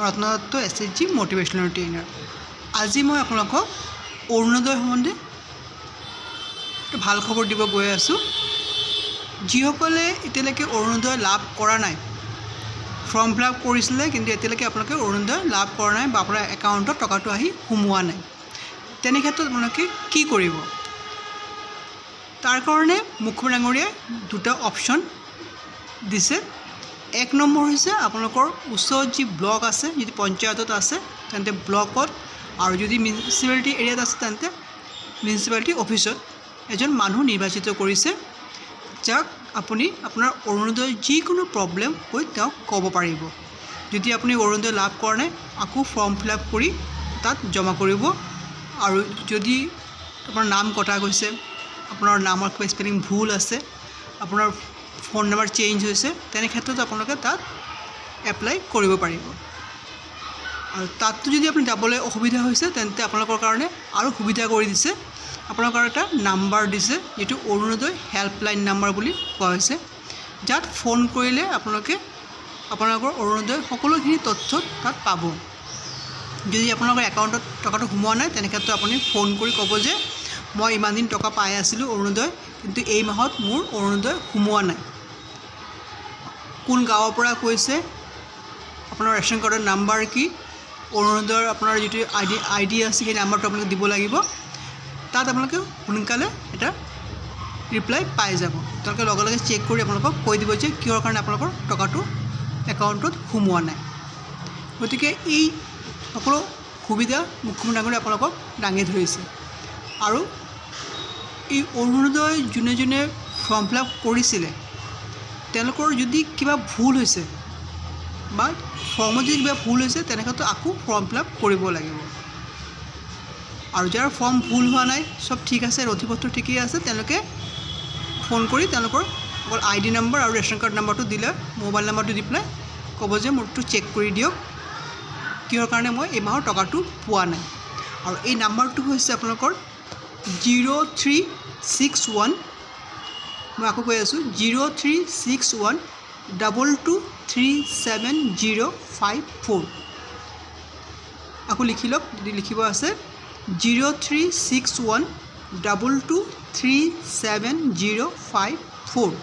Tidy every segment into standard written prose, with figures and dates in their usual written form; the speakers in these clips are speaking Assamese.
ৰত্ন দত্ত SHG মোটিভেশ্যনেল ট্ৰেইনাৰ। আজি মই আপোনালোকক অৰুণোদয় সম্বন্ধে ভাল খবৰ দিব গৈ আছোঁ। যিসকলে এতিয়ালৈকে অৰুণোদয় লাভ কৰা নাই, ফৰ্ম ফিল আপ কৰিছিলে কিন্তু এতিয়ালৈকে আপোনালোকে অৰুণোদয় লাভ কৰা নাই বা আপোনাৰ একাউণ্টত টকাটো আহি সোমোৱা নাই, তেনে ক্ষেত্ৰত আপোনালোকে কি কৰিব? তাৰ কাৰণে মুখ্যমন্ত্ৰী ডাঙৰীয়াই দুটা অপশ্যন দিছে। এক নম্বৰ হৈছে আপোনালোকৰ ওচৰত যি ব্লক আছে, যদি পঞ্চায়তত আছে তেন্তে ব্লকত, আৰু যদি মিউনিচিপালিটি এৰিয়াত আছে তেন্তে মিউনিচিপালিটি অফিচত এজন মানুহ নিৰ্বাচিত কৰিছে, যাক আপুনি আপোনাৰ অৰুণোদয় যিকোনো প্ৰব্লেম কৈ তেওঁক ক'ব পাৰিব। যদি আপুনি অৰুণোদয় লাভ কৰা নাই, আকৌ ফৰ্ম ফিল আপ কৰি তাত জমা কৰিব। আৰু যদি আপোনাৰ নাম কটা গৈছে, আপোনাৰ নামৰ কিবা স্পেলিং ভুল আছে, আপোনাৰ ফোন নম্বৰ চেঞ্জ হৈছে, তেনে ক্ষেত্ৰত আপোনালোকে তাত এপ্লাই কৰিব পাৰিব। আৰু তাততো যদি আপুনি যাবলৈ অসুবিধা হৈছে তেন্তে আপোনালোকৰ কাৰণে আৰু সুবিধা কৰি দিছে। আপোনালোকৰ এটা নাম্বাৰ দিছে, যিটো অৰুণোদয় হেল্পলাইন নাম্বাৰ বুলি কোৱা হৈছে, যাত ফোন কৰিলে আপোনালোকে আপোনালোকৰ অৰুণোদয় সকলোখিনি তথ্য তাত পাব। যদি আপোনালোকৰ একাউণ্টত টকাটো সোমোৱা নাই, তেনে ক্ষেত্ৰত আপুনি ফোন কৰি ক'ব যে মই ইমান দিন টকা পাই আছিলোঁ অৰুণোদয়, কিন্তু এই মাহত মোৰ অৰুণোদয় সোমোৱা নাই। কোন গাঁৱৰ পৰা কৈছে, আপোনাৰ ৰেচন কাৰ্ডৰ নাম্বাৰ কি, অৰুণোদয়ৰ আপোনাৰ যিটো আইডি আছে সেই নাম্বাৰটো আপোনালোকে দিব লাগিব। তাত আপোনালোকে সোনকালে এটা ৰিপ্লাই পাই যাব। তেওঁলোকে লগে লগে চেক কৰি আপোনালোকক কৈ দিব যে কিহৰ কাৰণে আপোনালোকৰ টকাটো একাউণ্টত সোমোৱা নাই। গতিকে এই সকলো সুবিধা মুখ্যমন্ত্ৰী ডাঙৰীয়াই আপোনালোকক দাঙি ধৰিছে। আৰু এই অৰুণোদয় যোনে যোনে ফৰ্ম ফিল আপ কৰিছিলে, তেওঁলোকৰ যদি কিবা ভুল হৈছে বা ফৰ্মত যদি কিবা ভুল হৈছে, তেনেক্ষেত্ৰত আকৌ ফৰ্ম ফিল আপ কৰিব লাগিব। আৰু যাৰ ফৰ্ম ভুল হোৱা নাই, চব ঠিক আছে, নথিপত্ৰ ঠিকেই আছে, তেওঁলোকে ফোন কৰি তেওঁলোকৰ অকল আইডি নম্বৰ আৰু ৰেচন কাৰ্ড নাম্বাৰটো দিলে, মোবাইল নাম্বাৰটো দি পেলাই ক'ব যে মোৰটো চেক কৰি দিয়ক, কিহৰ কাৰণে মই এই মাহৰ টকাটো পোৱা নাই। আৰু এই নাম্বাৰটো হৈছে আপোনালোকৰ 0361, মই আকৌ কৈ আছোঁ 0361223705 আকৌ লিখি লওক যদি লিখিব আছে, 0361223705।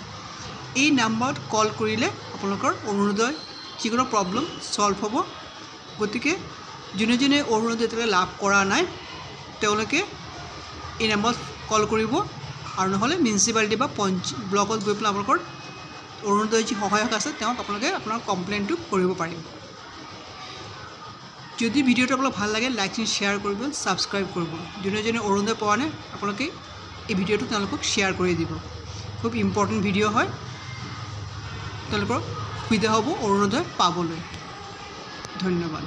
এই নাম্বাৰত কল কৰিলে আপোনালোকৰ অৰুণোদয় যিকোনো প্ৰব্লেম ছল্ভ হ'ব। গতিকে যোনে যোনে অৰুণোদয় এতিয়ালৈকে লাভ কৰা নাই, তেওঁলোকে এই নাম্বাৰত কল কৰিব, আৰু নহ'লে মিউনিচিপালিটি বা ব্লকত গৈ পেলাই আপোনালোকৰ অৰুণোদয় যি সহায়ক আছে তেওঁক আপোনালোকে আপোনাৰ কমপ্লেইনটো কৰিব পাৰিব। যদি ভিডিঅ'টো আপোনাক ভাল লাগে, লাইক শ্বেয়াৰ কৰিব, ছাবস্ক্ৰাইব কৰিব। যোনে যোনে অৰুণোদয় পোৱা নাই, আপোনালোকে এই ভিডিঅ'টো তেওঁলোকক শ্বেয়াৰ কৰি দিব। খুব ইম্পৰ্টেণ্ট ভিডিঅ' হয়, তেওঁলোকৰ সুবিধা হ'ব অৰুণোদয় পাবলৈ। ধন্যবাদ।